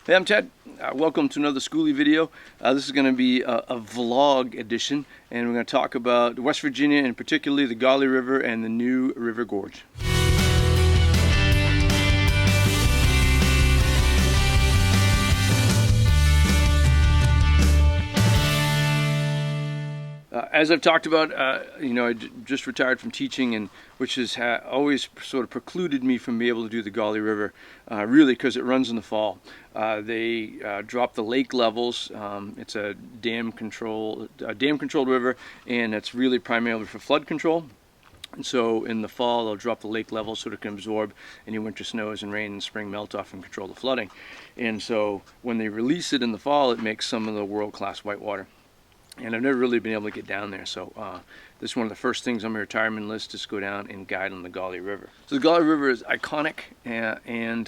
Hey, I'm Ted. Welcome to another Skoolie video. This is going to be a vlog edition, and we're going to talk about West Virginia, and particularly the Gauley River and the new River Gorge. As I've talked about, I just retired from teaching, and which has always sort of precluded me from being able to do the Gauley River, really because it runs in the fall. They drop the lake levels. It's a dam-controlled river, and it's really primarily for flood control. And so in the fall, they'll drop the lake level so it can absorb any winter snows and rain and spring melt off and control the flooding. And so when they release it in the fall, it makes some of the world-class whitewater. And I've never really been able to get down there, so this is one of the first things on my retirement list, is to go down and guide on the Gauley River. So the Gauley River is iconic, and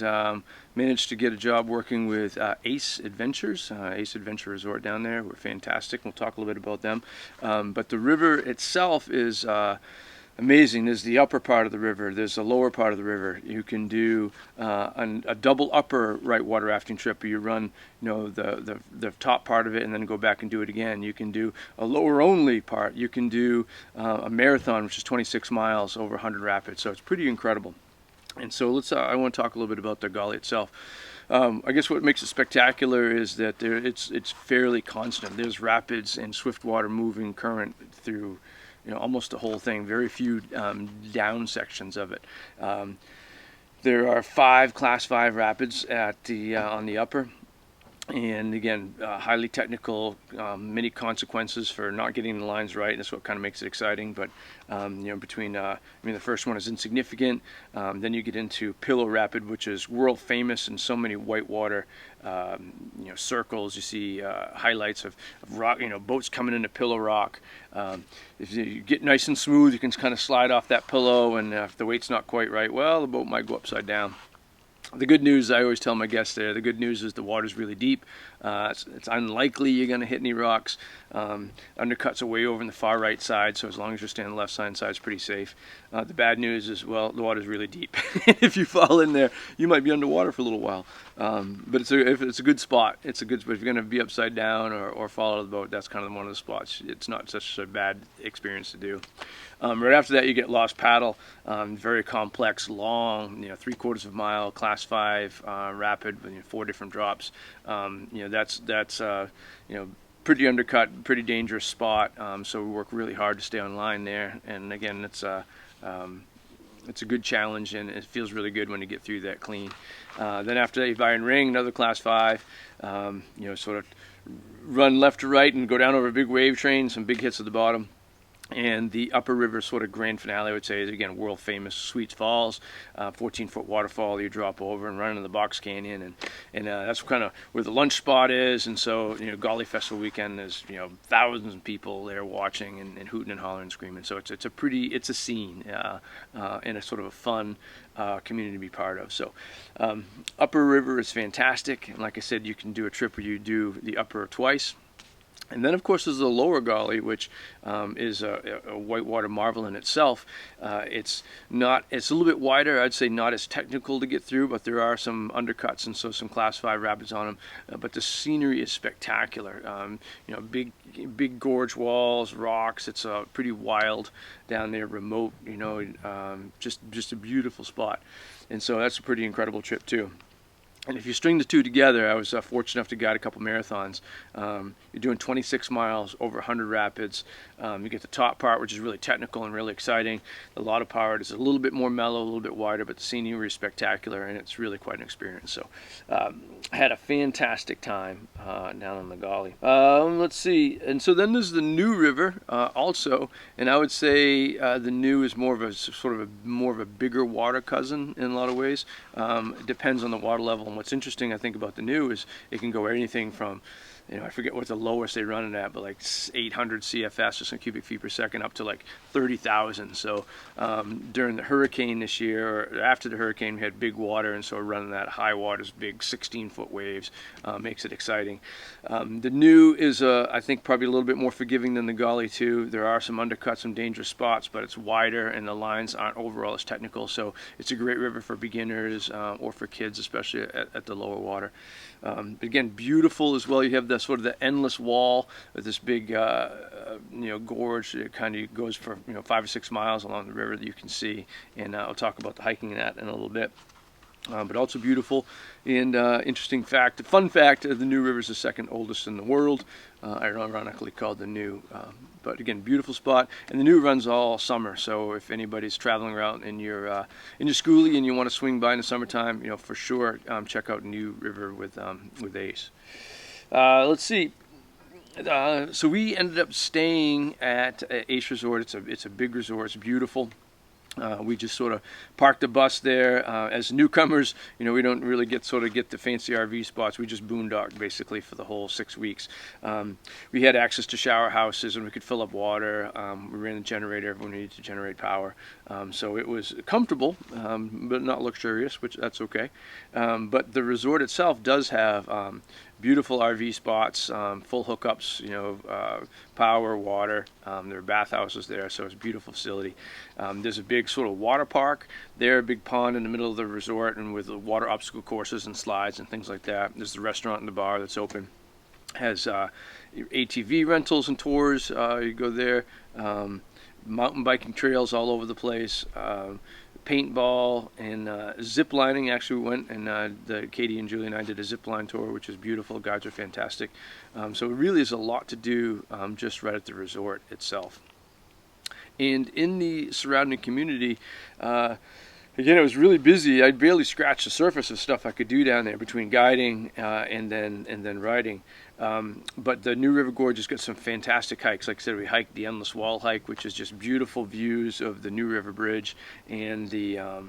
managed to get a job working with Ace Adventures, Ace Adventure Resort down there. We're fantastic. We'll talk a little bit about them. But the river itself is amazing. There's the upper part of the river, there's the lower part of the river. You can do a double upper right water rafting trip where you run the top part of it and then go back and do it again. You can do a lower only part. You can do a marathon, which is 26 miles over 100 rapids. So it's pretty incredible. And so I want to talk a little bit about the Gauley itself. I guess what makes it spectacular is that it's fairly constant. There's rapids and swift water moving current through almost the whole thing. Very few down sections of it. There are 5 Class 5 rapids at on the upper, and again, highly technical, many consequences for not getting the lines right. That's what kind of makes it exciting. But the first one is insignificant. Then you get into Pillow Rapid, which is world famous in so many whitewater circles. You see highlights of rock, boats coming into Pillow Rock. If you get nice and smooth, you can kind of slide off that pillow, and if the weight's not quite right, well, the boat might go upside down. The good news, I always tell my guests there, the good news is the water's really deep. It's unlikely you're going to hit any rocks. Undercuts are way over in the far right side, so as long as you're staying on the left side, it's pretty safe. The bad news is, well, the water's really deep. If you fall in there, you might be underwater for a little while. But if it's a good spot. It's a good spot. If you're going to be upside down or fall out of the boat, that's kind of one of the spots. It's not such a bad experience to do. Right after that, you get Lost Paddle, very complex, long, 3/4 of a mile, Class 5 rapid with 4 different drops. That's pretty undercut, pretty dangerous spot. So we work really hard to stay on line there. And again, it's a good challenge, and it feels really good when you get through that clean. Then after that, you Iron Ring, another Class 5. Sort of run left to right and go down over a big wave train, some big hits at the bottom. And the upper river sort of grand finale, I would say, is again world famous Sweet Falls, 14-foot waterfall you drop over and run into the Box Canyon, and that's kind of where the lunch spot is. And so Gauley Festival weekend is thousands of people there watching and hooting and hollering and screaming. So it's a scene and a sort of a fun community to be part of. So upper river is fantastic, and like I said, you can do a trip where you do the upper twice. And then, of course, there's the lower Gauley, which is a whitewater marvel in itself. It's a little bit wider. I'd say not as technical to get through, but there are some undercuts and so some Class 5 rapids on them. But the scenery is spectacular. Big gorge walls, rocks. It's pretty wild down there, remote. Just a beautiful spot. And so that's a pretty incredible trip too. And if you string the two together, I was fortunate enough to guide a couple marathons. You're doing 26 miles over 100 rapids. You get the top part, which is really technical and really exciting. The bottom part is a little bit more mellow, a little bit wider, but the scenery is spectacular, and it's really quite an experience. So I had a fantastic time down on the Gauley. Let's see. And so then there's the new river also, and I would say the new is more of a bigger water cousin in a lot of ways. It depends on the water level. And what's interesting, I think, about the new is it can go anything from I forget what the lowest they run it at, but like 800 CFS, or some cubic feet per second, up to like 30,000. So during the hurricane this year, or after the hurricane, we had big water, and so we're running that high waters, big 16-foot waves, makes it exciting. The new is, I think, probably a little bit more forgiving than the Gauley too. There are some undercuts, some dangerous spots, but it's wider, and the lines aren't overall as technical. So it's a great river for beginners or for kids, especially at the lower water. But again, beautiful as well. You have the sort of the endless wall with this big, gorge. It kind of goes for 5 or 6 miles along the river that you can see, and I'll talk about the hiking in that in a little bit. But also beautiful. And interesting fact, fun fact, the New River is the second oldest in the world, ironically called the New. But again, beautiful spot, and the New runs all summer. So if anybody's traveling around in your Skoolie and you want to swing by in the summertime, for sure check out New River with Ace. Let's see. So we ended up staying at Ace Resort. It's a big resort. It's beautiful. We just sort of parked the bus there. As newcomers, we don't really get the fancy RV spots. We just boondocked basically for the whole 6 weeks. We had access to shower houses, and we could fill up water. We ran the generator. Everyone needed to generate power. So it was comfortable, but not luxurious, which that's okay. But the resort itself does have beautiful RV spots, full hookups, power, water. There are bathhouses there, so it's a beautiful facility. There's a big sort of water park there, a big pond in the middle of the resort, and with water obstacle courses and slides and things like that. There's the restaurant and the bar that's open. Has ATV rentals and tours. You go there. Mountain biking trails all over the place. Paintball and zip lining. Actually, we went and Katie and Julie and I did a zip line tour, which was beautiful. Guides are fantastic. So it really is a lot to do just right at the resort itself. And in the surrounding community, again, it was really busy. I barely scratched the surface of stuff I could do down there between guiding and then riding. But the New River Gorge has got some fantastic hikes. Like I said, we hiked the Endless Wall hike, which is just beautiful views of the New River Bridge and the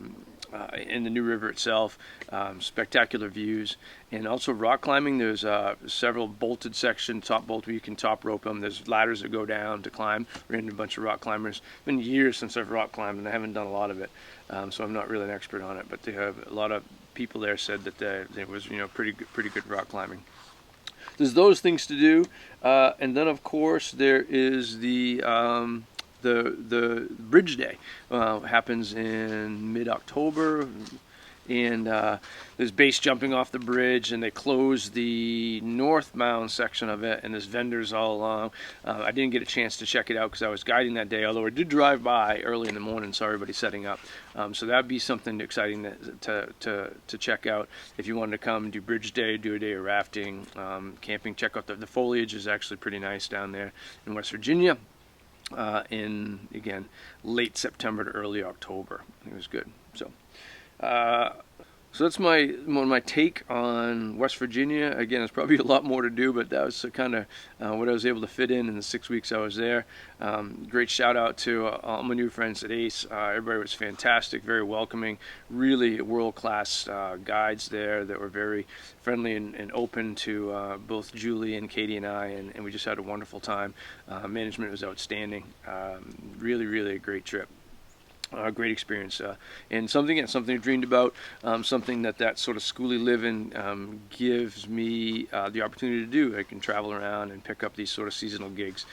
New River itself. Spectacular views. And also rock climbing. There's several bolted sections, top bolt, where you can top rope them. There's ladders that go down to climb. Ran into a bunch of rock climbers. It's been years since I've rock climbed, and I haven't done a lot of it. So I'm not really an expert on it. But they have a lot of people there said that there was pretty good rock climbing. There's those things to do, and then of course there is the Bridge Day. Happens in mid-October, and there's base jumping off the bridge, and they close the northbound section of it, and there's vendors all along. I didn't get a chance to check it out because I was guiding that day, although I did drive by early in the morning, saw everybody setting up. So that'd be something exciting to check out if you wanted to come and do Bridge Day, do a day of rafting, camping. Check out the foliage is actually pretty nice down there in West Virginia. In again late September to early October. I think it was good. So that's my take on West Virginia. Again, there's probably a lot more to do, but that was kind of what I was able to fit in the 6 weeks I was there. Great shout out to all my new friends at Ace. Everybody was fantastic, very welcoming, really world-class guides there that were very friendly and open to both Julie and Katie and I, and we just had a wonderful time. Management was outstanding. Really a great trip. Great experience, and something I dreamed about, something that sort of Skoolie living gives me the opportunity to do. I can travel around and pick up these sort of seasonal gigs,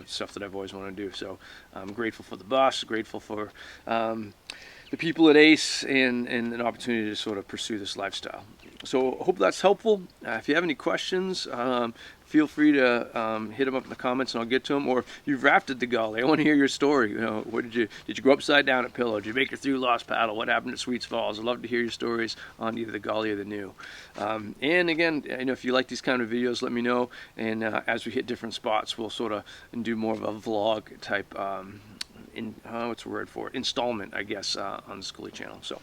stuff that I've always wanted to do. So I'm grateful for the bus, grateful for the people at Ace, and an opportunity to sort of pursue this lifestyle. So I hope that's helpful. If you have any questions, feel free to hit them up in the comments and I'll get to them. Or if you've rafted the Gauley, I want to hear your story. What did you go upside down at Pillow? Did you make it through Lost Paddle? What happened at Sweets Falls? I'd love to hear your stories on either the Gauley or the New. And again, if you like these kind of videos, let me know. And as we hit different spots, we'll sort of do more of a vlog type what's the word for it? Installment, I guess, on the Skoolie channel. So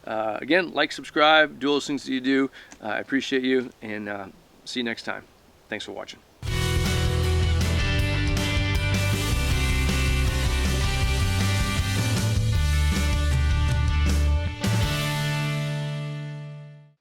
again, like, subscribe, do all those things that you do. I appreciate you, and see you next time. Thanks for watching.